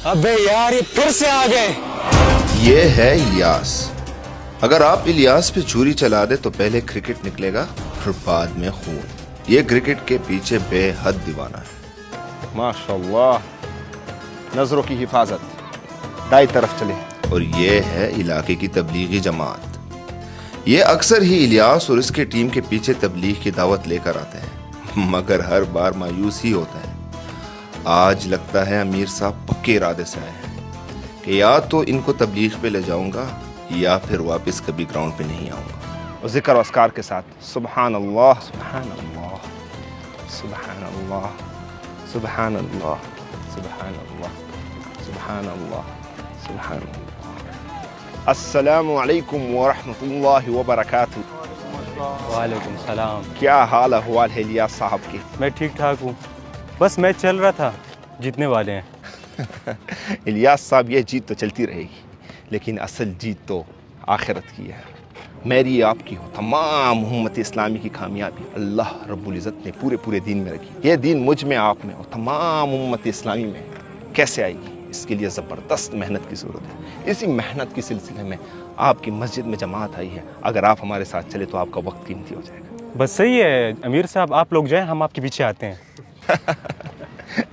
अबे यार, ये फिर से आ गए। ये है इलियास। अगर आप इलियास पे छुरी चला दे तो पहले क्रिकेट निकलेगा फिर बाद में खून। ये क्रिकेट के पीछे बेहद दीवाना है। माशाल्लाह, नजरों की हिफाजत, दाई तरफ चले। और ये है इलाके की तबलीगी जमात। ये अक्सर ही इलियास और इसके टीम के पीछे तबलीग की दावत लेकर आते हैं, मगर हर बार मायूस ही होते हैं। आज लगता है अमीर साहब पक्के इरादे से आए हैं कि या तो इनको तबलीग पे ले जाऊंगा या फिर वापस कभी ग्राउंड पे नहीं आऊंगा। और जिक्र अस्कार के साथ सुबहान अल्लाह, सुबहान अल्लाह, सुबहान अल्लाह, सुबहान अल्लाह, सुबहान अल्लाह, सुबहान अल्लाह, सुबहान अल्लाह। अस्सलामु अलैकुम व रहमतुल्लाहि व बरकातुहू। वालेकुम सलाम। क्या हाल अहवाल है इलियास साहब के? मैं ठीक ठाक हूँ, बस मैच चल रहा था, जीतने वाले हैं। इलियास साहब, ये जीत तो चलती रहेगी, लेकिन असल जीत तो आखिरत की है। मेरी आपकी हो, तमाम उम्मत इस्लामी की कामयाबी अल्लाह रब्बुल इज़्ज़त ने पूरे दीन में रखी। ये दीन मुझ में, आप में और तमाम उम्मत इस्लामी में कैसे आएगी, इसके लिए ज़बरदस्त मेहनत की ज़रूरत है। इसी मेहनत के सिलसिले में आपकी मस्जिद में जमात आई है। अगर आप हमारे साथ चले तो आपका वक्त कीमती हो जाएगा। बस सही है अमीर साहब, आप लोग जाएं, हम आपके पीछे आते हैं।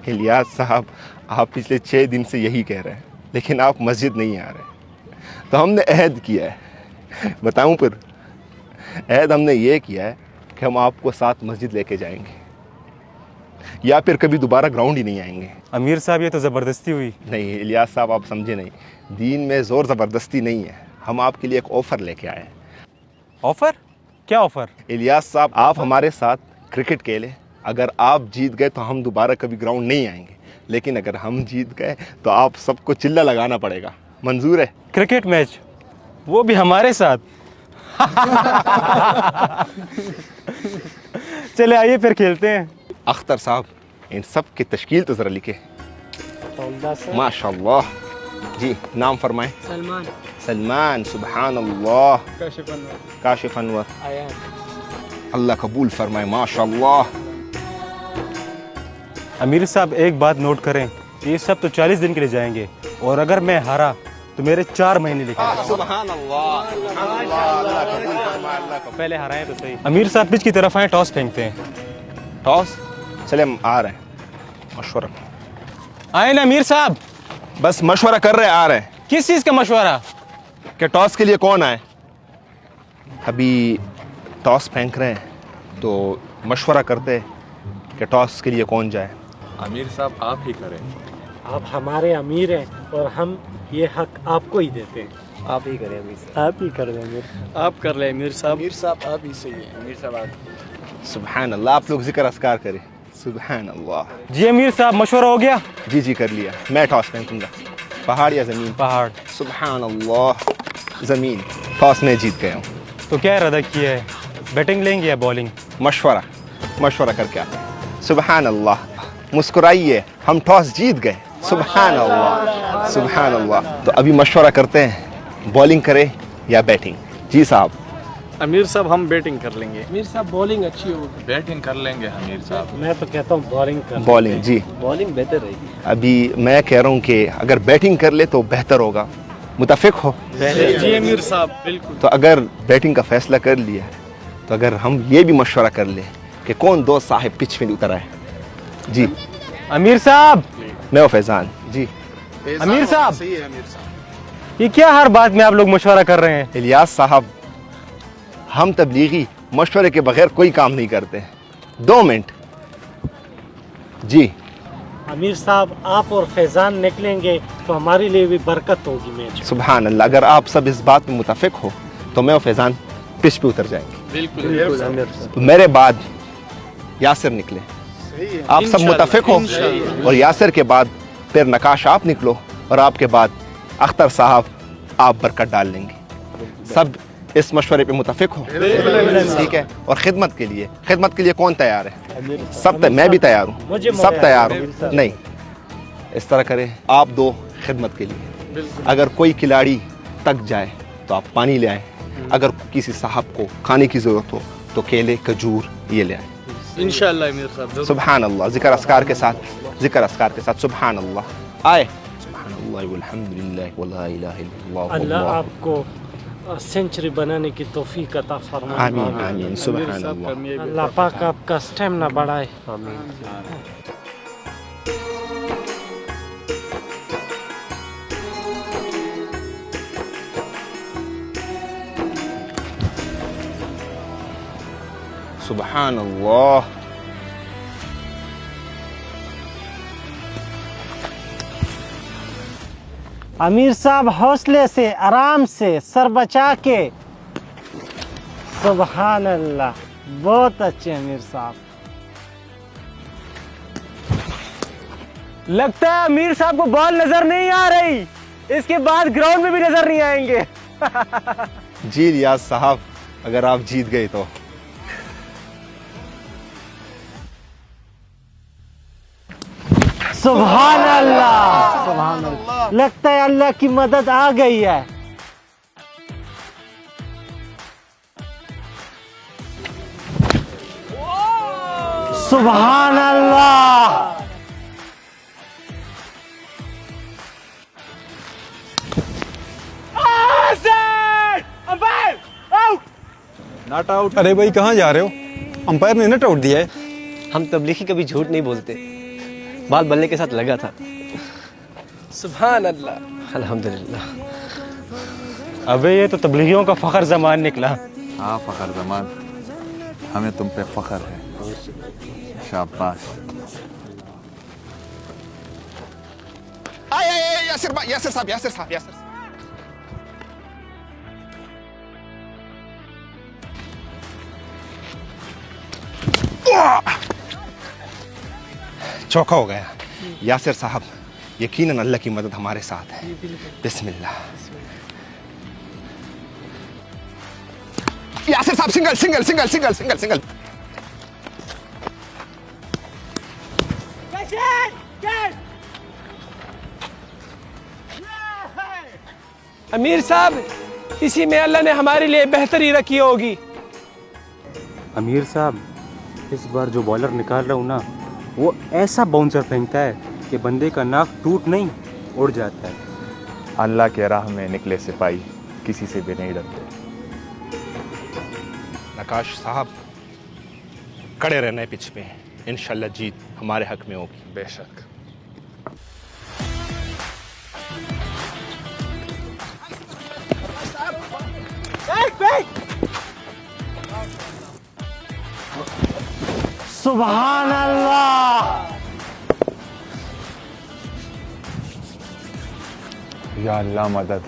इलियास साहब, आप पिछले 6 दिन से यही कह रहे हैं, लेकिन आप मस्जिद नहीं आ रहे। तो हमने अहद किया है, बताऊं फिर? अहद हमने ये किया है कि हम आपको साथ मस्जिद लेके जाएंगे, या फिर कभी दोबारा ग्राउंड ही नहीं आएंगे। अमीर साहब, ये तो ज़बरदस्ती हुई। नहीं इलियास साहब, आप समझे नहीं, दीन में ज़ोर ज़बरदस्ती नहीं है। हम आपके लिए एक ऑफ़र लेके आए हैं। ऑफ़र? क्या ऑफ़र? इलियास साहब, आप हमारे साथ क्रिकेट खेलें। अगर आप जीत गए तो हम दोबारा कभी ग्राउंड नहीं आएंगे, लेकिन अगर हम जीत गए तो आप सबको चिल्ला लगाना पड़ेगा। मंजूर है? क्रिकेट मैच, वो भी हमारे साथ? चले आइए फिर खेलते हैं। अख्तर साहब, इन सब की तश्कील तो ज़रा लिखे। माशाल्लाह। जी, नाम फरमाएं। सलमान। सलमान, सुबहान अल्लाह। काशिफ अनवर। अल्लाह कबूल फरमाए, माशाल्लाह। अमीर साहब, एक बात नोट करें, ये सब तो 40 दिन के लिए जाएंगे, और अगर मैं हारा तो मेरे 4 महीने लिखे। सुबहान अल्लाह, अल्लाह कबूल फरमाए, अल्लाह कबूल। पहले हराएं तो सही। अमीर साहब, पिच की तरफ आए, टॉस फेंकते हैं। टॉस? चले, हम आ रहे हैं। मशवरा आए ना अमीर साहब। बस मशवरा कर रहे हैं, आ रहे हैं। किस चीज़ का मशवरा? कि टॉस के लिए कौन आए? अभी टॉस फेंक रहे हैं, तो मशवरा करते हैं कि टॉस के लिए कौन जाए। अमीर साहब, आप ही करें। आप हमारे अमीर हैं और हम ये हक आपको ही देते हैं। आप ही करें अमीर साहब। आप ही कर दें अमीर। आप कर ले अमीर साहब। अमीर साहब आप ही सही है। अमीर साहब आप। सुबहान अल्लाह, आप लोग जिक्र अस्कार करें। सुबहान अल्लाह। जी अमीर साहब, मशवरा हो गया? जी जी, कर लिया। मैं टॉस फेंकूंगा। पहाड़ या ज़मीन? पहाड़। सुबहान अल्लाह, ज़मीन। टॉस में जीत गया हूँ। तो क्या इरादा किया है, बैटिंग लेंगे या बॉलिंग? मशवरा करके आते हैं। सुबहान अल्लाह, मुस्कुराइए, हम टॉस जीत गए। सुबहान अल्लाह, सुबहान अल्लाह। तो अभी मशवरा करते हैं, बॉलिंग करें या बैटिंग? जी साहब। अमीर साहब, हम बैटिंग कर लेंगे। अमीर साहब, बॉलिंग अच्छी होगी। बैटिंग कर लेंगे अमीर साहब। मैं तो कहता हूँ बॉलिंग कर। बॉलिंग? जी, बॉलिंग बेहतर रहेगी। अभी मैं कह रहा हूँ कि अगर बैटिंग कर ले तो बेहतर होगा। मुताफिक हो? जी अमीर साहब, बिल्कुल। तो अगर बैटिंग का फैसला कर लिया है, तो अगर हम ये भी मशवरा कर ले कि कौन दोस्त साहिब पिच पे उतर आए। जी अमीर साहब। मैं फैजान। जी अमीर साहब, सही है अमीर साहब। ये क्या हर बात में आप लोग मशवरा कर रहे हैं? इलियास साहब, हम तबलीगी मशवरे के बगैर कोई काम नहीं करते। 2 मिनट। जी अमीर साहब, आप और फैजान निकलेंगे तो हमारे लिए भी बरकत होगी मैच। सुबहान अल्लाह, अगर आप सब इस बात में मुताफिक हो तो मैं और फैजान पिच पे उतर जाएंगे। बिल्कुल अमीर साहब। तो मेरे बाद यासिर निकले। आप सब मुताफिक हो? और यासिर के बाद फिर नकाश आप निकलो, और आपके बाद अख्तर साहब आप बरकत डाल लेंगे। सब इस मशवरे पे मुताफिक हो? ठीक है। और खिदमत के लिए कौन तैयार है? सब मैं भी तैयार हूँ, सब तैयार हो? नहीं, इस तरह करें, आप 2 खिदमत के लिए। अगर कोई खिलाड़ी तक जाए तो आप पानी ले आए, अगर किसी साहब को खाने की ज़रूरत हो तो केले, खजूर ये ले आए। इंशाअल्लाह अमीर साहब। सुबहान अल्लाह, जिक्र अस्कार के साथ, सुबहान अल्लाह। आए। सुबहानल्लाह वल्हम्दुलिल्लाह वला इलाहा इल्लल्लाह अल्लाह वल्लाह। आपको सेंचुरी बनाने की तौफीक अता फरमाए। आमीन आमीन सुबहानल्लाह। अल्लाह पाक आपका स्टेमिना बढ़ाए। सुबहानल्लाह। अमीर साहब हौसले से, आराम से, सर बचा के। सुभान अल्लाह, बहुत अच्छे अमीर साहब। लगता है अमीर साहब को बॉल नजर नहीं आ रही, इसके बाद ग्राउंड में भी नजर नहीं आएंगे। जी इलियास साहब, अगर आप जीत गए तो सुभान अल्लाह, सुभान अल्लाह। लगता है अल्लाह की मदद आ गई है। सुभान अल्लाह। Not out. अरे भाई कहाँ जा रहे हो? अंपायर ने नट आउट दिया है। हम तबलीगी कभी झूठ नहीं बोलते, बाल बल्ले के साथ लगा था। सुभान अल्लाह। अल्हम्दुलिल्लाह। अबे ये तो तबलीगियों का फखर जमान निकला। हाँ फ़खर जमान, हमें तुम पे फ़ख्र है। शाबाश। यासिर साहब, यासिर साहब, यासिर साहब। चौका हो गया। यासिर साहब, यकीनन अल्लाह की मदद हमारे साथ है। बिस्मिल्लाह। यासिर साहब, single single single single single single. अमीर साहब, इसी में अल्लाह ने हमारे लिए बेहतरी रखी होगी। अमीर साहब, इस बार जो बॉलर निकाल रहा हूँ ना, वो ऐसा बाउंसर फेंकता है कि बंदे का नाक टूट नहीं उड़ जाता है। अल्लाह के राह में निकले सिपाही किसी से भी नहीं डरते। नकाश साहब, कड़े रहने पिच पे, इंशाल्लाह जीत हमारे हक में होगी। बेशक। सुभान अल्लाह। या अल्लाह मदद।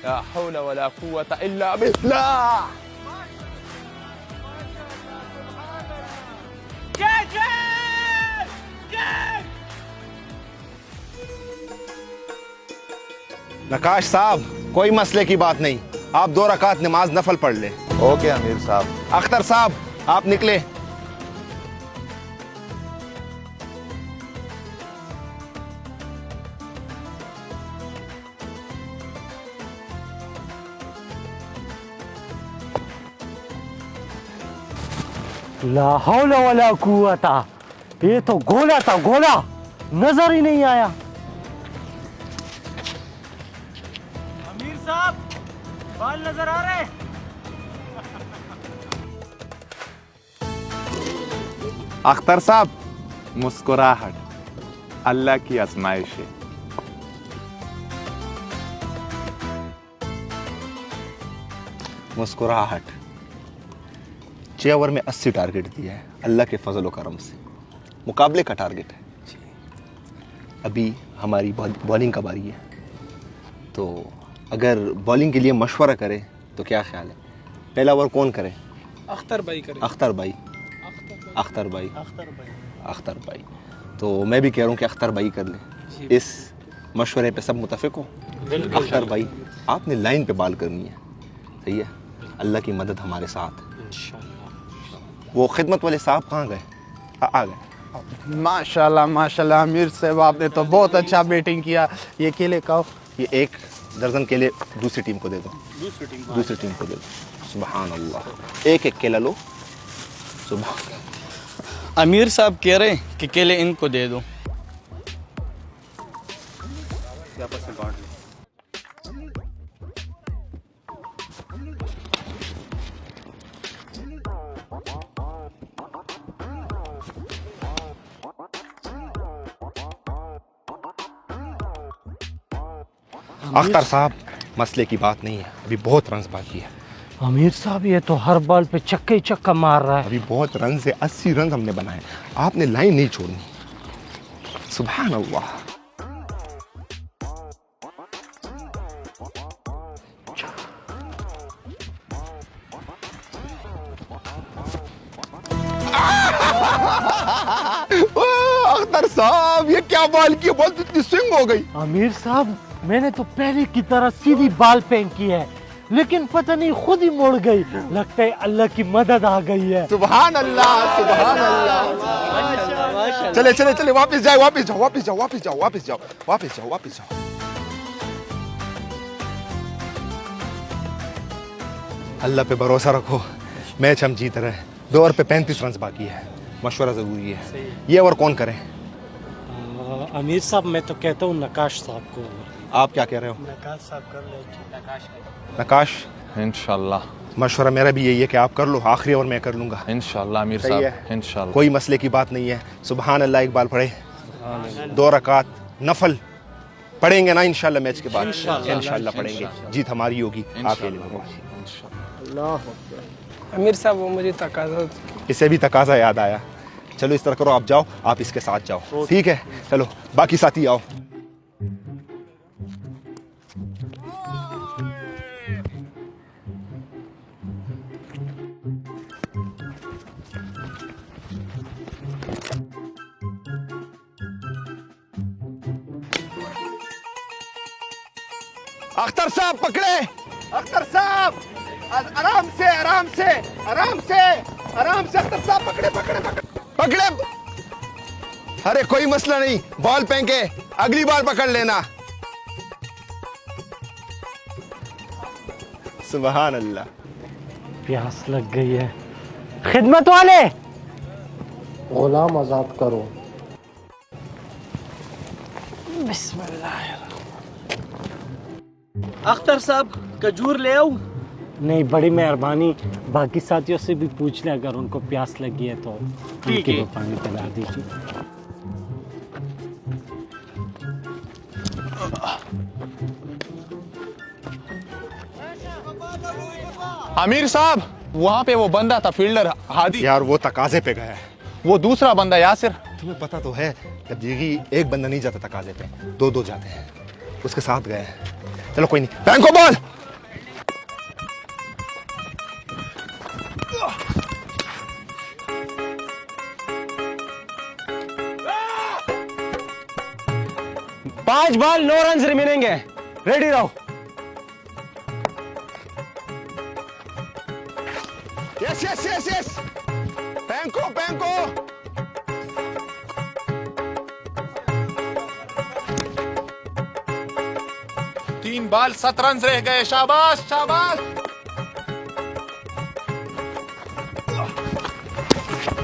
ला हौला वला कुव्वता इल्ला बिल्लाह। नकाश साहब, कोई मसले की बात नहीं, आप 2 रकात नमाज नफल पढ़ ले। ओके अमीर साहब। अख्तर साहब, आप निकले। ला हौला वला कुव्वता, ये तो गोला था, गोला नजर ही नहीं आया। अमीर साहब, बाल नजर आ रहे? अख्तर साहब, मुस्कुराहट अल्लाह की आजमाइश है। मुस्कुराहट। 6 ओवर में 80 टारगेट दिया है, अल्लाह के फजल व करम से। मुकाबले का टारगेट है। अभी हमारी बॉलिंग का बारी है, तो अगर बॉलिंग के लिए मशवरा करें तो क्या ख्याल है? पहला ओवर कौन करे? अख्तर भाई करे। अख्तर भाई। अख्तर भाई। तो मैं भी कह रहा हूँ कि अख्तर भाई कर ले। इस मशवरे पे सब मुतफिक हो? अख्तर भाई, आपने लाइन पे बाल करनी है, सही है? अल्लाह की मदद हमारे साथ है। वो खिदमत वाले साहब कहाँ गए? आ गए। माशाल्लाह माशाल्लाह अमीर साहब, आपने तो बहुत अच्छा बैटिंग किया। ये केले खाओ। ये 1 दर्जन केले दूसरी टीम को दे दो। दूसरी टीम को दे दो। सुभान अल्लाह। 1-1 केला लो। अमीर साहब कह रहे हैं कि केले इनको दे दो। अख्तर साहब, मसले की बात नहीं है, अभी बहुत रन बाकी है। अमीर साहब ये तो हर बॉल पे चक्का ही चक्का मार रहा है। अभी बहुत रन से 80 रन हमने बनाए, आपने लाइन नहीं छोड़नी। सुभान अल्लाह। अख्तर साहब ये क्या बॉल की, बॉल इतनी स्विंग हो गई। अमीर साहब मैंने तो पहले की तरह सीधी बॉल फेंकी है, लेकिन पता नहीं खुद ही मुड़ गई। लगता है अल्लाह की मदद आ गई है। सुभान अल्लाह, सुभान अल्लाह। चले चले चले, वापस जाओ, वापस जाओ, वापस जाओ, वापस जाओ, वापस जाओ, वापस जाओ, वापस जाओ। अल्लाह पे भरोसा रखो, मैच हम जीत रहे हैं। 2 ओवर पे 35 रन बाकी है, मशवरा जरूरी है। ये ओवर कौन करे? अमीर साहब मैं तो कहता हूँ नकाश साहब को। आप क्या कह रहे हो? नकाश साहब कर लो। नकाश, इंशाल्लाह मशवरा मेरा भी यही है कि आप कर लो, आखिरी ओवर मैं कर लूंगा। इंशाल्लाह अमीर सही साहब, है। इंशाल्लाह। कोई मसले की बात नहीं है। सुभान अल्लाह इकबाल पढ़े, 2 रकात नफल पढ़ेंगे ना इंशाल्लाह मैच के बाद। इंशाल्लाह पढ़ेंगे, जीत हमारी होगी, आपके लिए होगा। अमीर साहब वो मुझे तकाजा, इसे भी तकाजा याद आया। चलो इस तरह करो, आप जाओ, आप इसके साथ जाओ, ठीक है? चलो बाकी साथी आओ। अख्तर साहब पकड़े, अख्तर साहब आराम से, आराम से, आराम से, आराम से। अख्तर साहब पकड़े, पकड़े, पकड़े, पकड़े। अरे कोई मसला नहीं, बॉल फेंके, अगली बार पकड़ लेना। सुभान अल्लाह। प्यास लग गई है। खिदमत वाले, गुलाम आजाद करो। बिस्मिल्लाह। अख्तर साहब खजूर ले आओ। नहीं, बड़ी मेहरबानी। बाकी साथियों से भी पूछ ले, अगर उनको प्यास लगी है तो ठीक है, पानी पिला दीजिए। अमीर साहब, वहाँ पे वो बंदा था फील्डर हादी। यार वो तकाजे पे गया है। वो दूसरा बंदा यासिर। तुम्हें पता तो है, तबलीगी एक बंदा नहीं जाता तकाजे पे, 2-2 जाते हैं। उसके साथ गए हैं। चलो कोई नहीं, फेंको बॉल। पांच बॉल 9 रन रिमेनिंग है, रेडी रहो। यस यस यस यस, फेंको फेंको। 3 बॉल 7 रन रह गए, शाबाश शाबाश।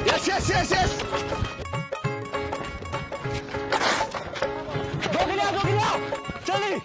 Yes yes yes yes. दो गिला, चलिए।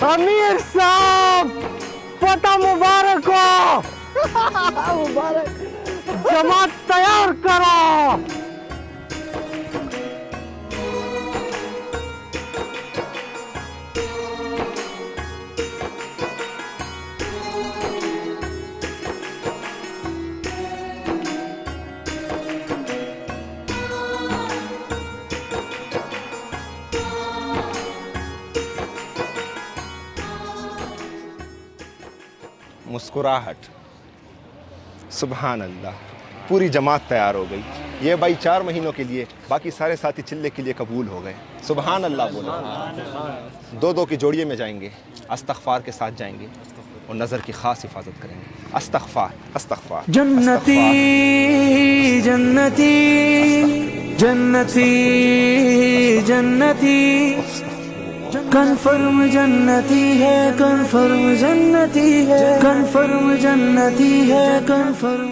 अमीर साहब पता मुबारक हो। मुबारक। जमात तैयार करो। मुस्कुराहट। सुभान अल्लाह, पूरी जमात तैयार हो गई। ये भाई 4 महीनों के लिए, बाकी सारे साथी चिल्ले के लिए कबूल हो गए। सुभान अल्लाह बोलो। 2-2 की जोड़िए में जाएंगे, अस्तगफार के साथ जाएंगे और नज़र की खास हिफाजत करेंगे। अस्तगफार अस्तगफार। जन्नती जन्नती जन्नती जन्नती कन्फर्म जन्नती है, कन्फर्म जन्नती है, कन्फर्म जन्नती है, कन्फर्म।